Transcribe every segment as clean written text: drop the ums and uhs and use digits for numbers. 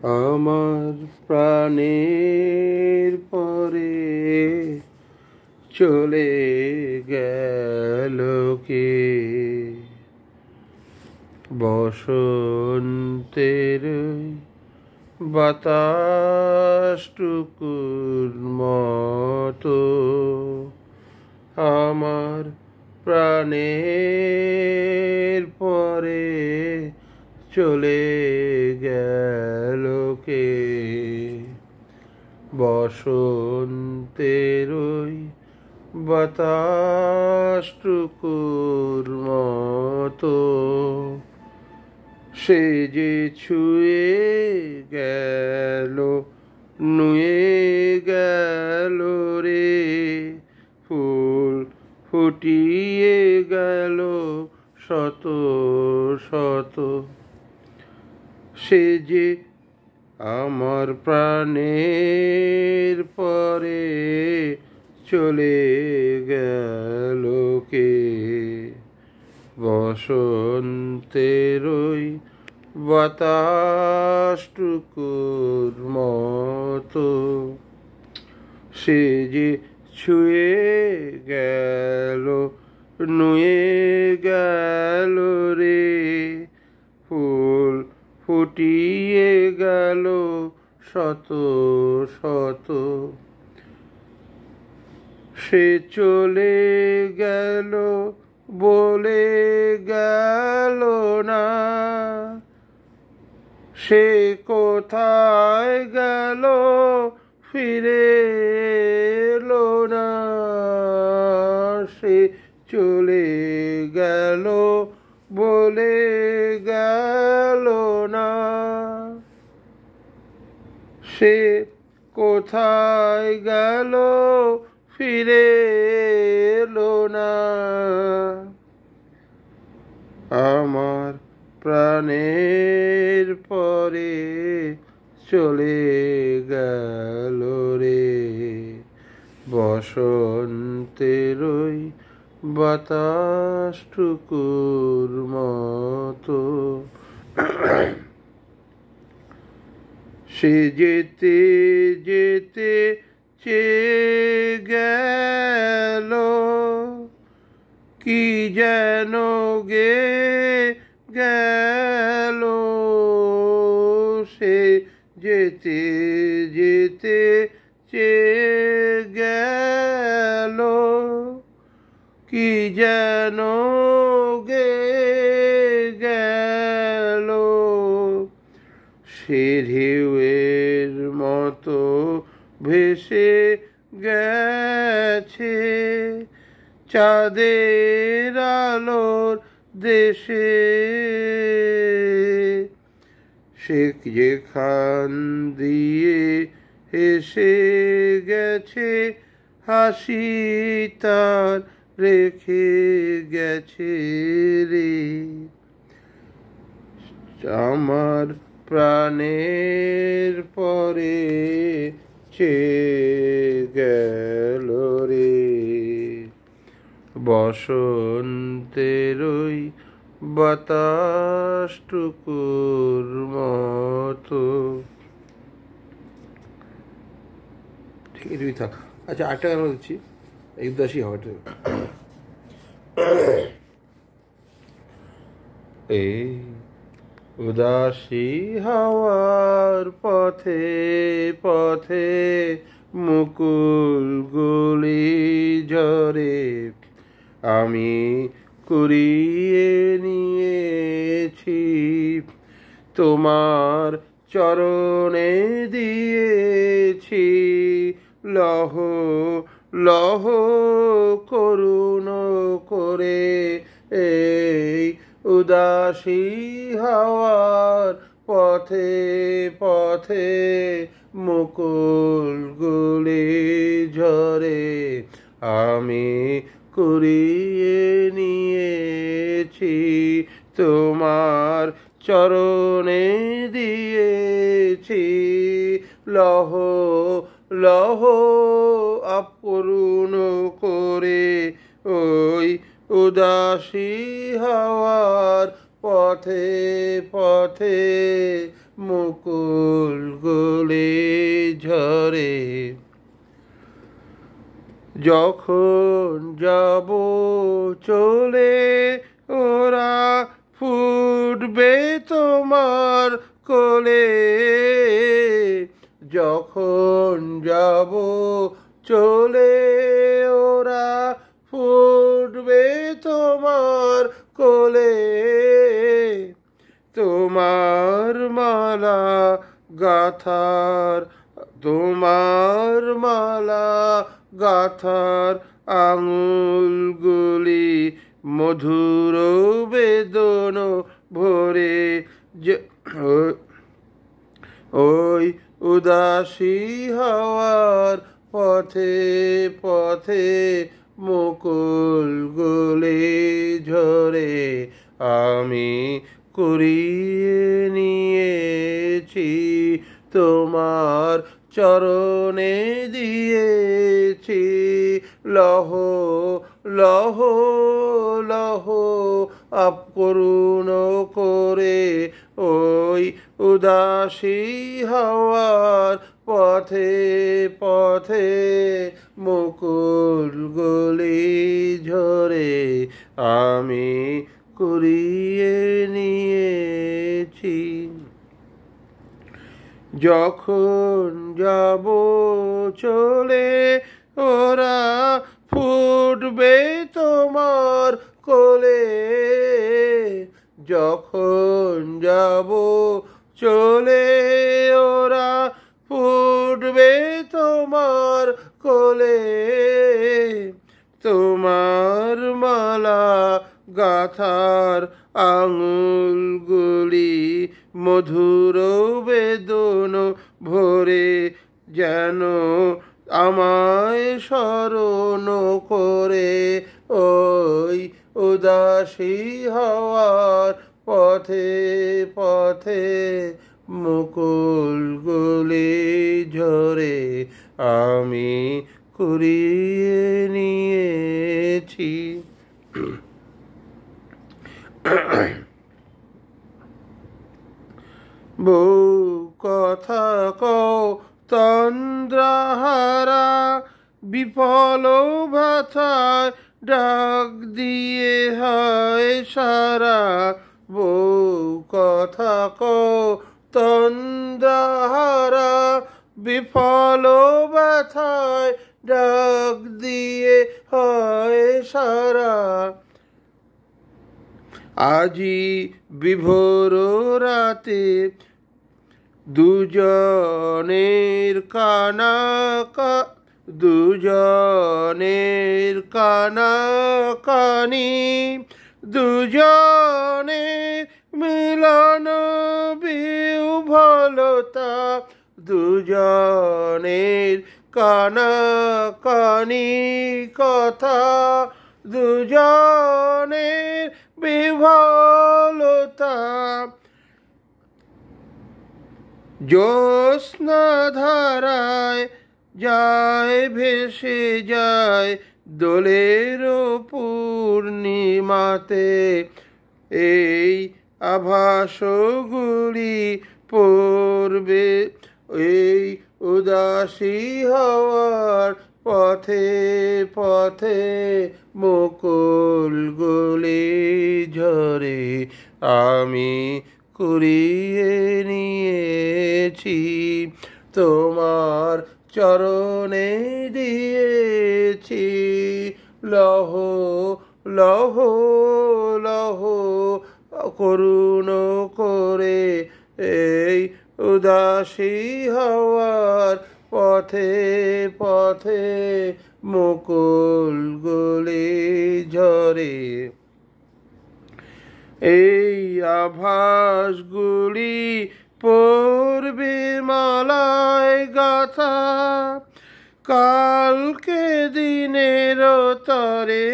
আমার প্রাণের পরে চলে গেল কে? বসন্তের বাতাসটুকুর মতো আমার প্রাণের পরে চলে গেল কে? বসন্তের ওই বাতাসটুকুর মতো সে যে ছুঁয়ে গেল, নুয়ে গেল রে, ফুল ফুটিয়ে গেল শত শত। সে যে আমার প্রাণের পরে চলে গেল কে? বসন্তের ওই বাতাসটুকুর মতো সে যে ছুঁয়ে গেল, নুয়ে গেল রে, ফুল ফুটিয়ে গেল শত শত। সে চলে গেল বলে গেল না, সে কোথায় গেল ফিরে এলো না। সে চলে গেল বলে গেল না, সে কোথায় গেল ফিরে এলো না। আমার প্রাণের পরে চলে গেল রে, বসন্তের ওই বাতাসটুকুর মতো। সে যেতে যেতে চেয়ে গেল, কি যেন গে গেল। সে যেতে যেতে চেয়ে গেল, কি যেন গে গেল। সে ঢেউয়ের মতো ভেসে গেছে চাঁদের আলোর দেশে। সে যেখান দিয়ে হেসে গেছে হাসি তার রেখে গেছে রে। আমার প্রাণের পরে চেয়ে গেল রে, বসন্তের ওই বাতাসটুকুর মতো। ঠিক এটুকুই থাক। আচ্ছা, আরেকটা গান বলছি, এই উদাসী হওয়াটা। এই উদাসী হাওয়ার পথে পথে মুকুলগুলি ঝরে, আমি কুড়িয়ে নিয়েছি তোমার চরণে দিয়েছি লহ লহ করুণ করে। এই উদাসী হাওয়ার পথে পথে মুকুলগুলি ঝরে, আমি কুড়িয়ে নিয়েছি তোমার চরণে দিয়েছি লহ লহ করুণ করে। ওই উদাসী হাওয়ার পথে পথে মুকুল গলে ঝরে। যখন যাব চলে ওরা ফুটবে তোমার কোলে। যখন যাব চলে ওরা ফুটবে তোমার কোলে। তোমার মালা গাথার, তোমার মালা গাথার আঙুলগুলি মধুর বেদন ভরে। ওই উদাসী হাওয়ার পথে পথে মুকুল গলে ঝরে। আমি কুড়িয়ে নিয়েছি তোমার চরণে দিয়েছি। লহ লহ লহ আপ করুণ করে ওই উদাসী হাওয়ার পথে পথে মুকুল গলে ঝরে। আমি কুড়িয়ে নিয়েছি। যখন যাব চলে ওরা ফুটবে তোমার কোলে। যখন যাব চলে ওরা ফুটবে তোমার কোলে। তোমার মালা গাথার আঙুলগুলি মধুর বেদন ভরে। যেন আমায় স্মরণ করে ওই উদাসী হাওয়ার পথে পথে মুকুল গলে ঝরে। আমি কুড়িয়ে নিয়েছি। বউ কথা কও তন্দ্রাহারা, বিফল ভাষায় ডাক দিয়ে হয় সারা। বউ কথা কও তন্দ্রাহারা, বিফল ব্যথায় ডাক দিয়ে হয় সারা। আজি বিভোর রাতে দুজনের কানাকানি, দুজনের মিলন বিহ্বলতা। দুজনের কানাকানি কথা, দুজনের বিহ্বলতা। জ্যোৎস্না ধারায় যায় ভেসে যায় দোলের পূর্ণিমাতে। এই আভাসগুলি পড়বে এই উদাসী হওয়ার পথে পথে মুকুল গলে ঝরে। আমি কুড়িয়ে নিয়েছি তোমার চরণে দিয়েছি। লহ লহ লহ করুণ করে এই উদাসী হওয়ার পথে পথে মুকুল গলে ঝরে। এই আভাসগুলি পড়বে মালায় গাথা কালকে দিনের তরে।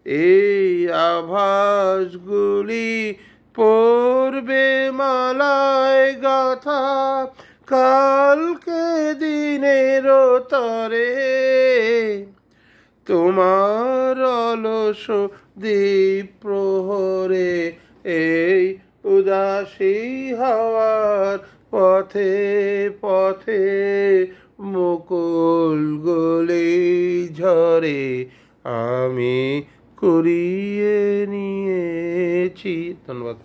এই আভাসগুলি পড়বে মালায় গাথা কালকে দিনের তরে। তোমার অলস দ্বীপ প্রহরে এই তাজা সেই হাওয়ার পথে পথে মুকুল গলে ঝরে আমি কুড়িয়ে নিয়েছি। ধন্যবাদ।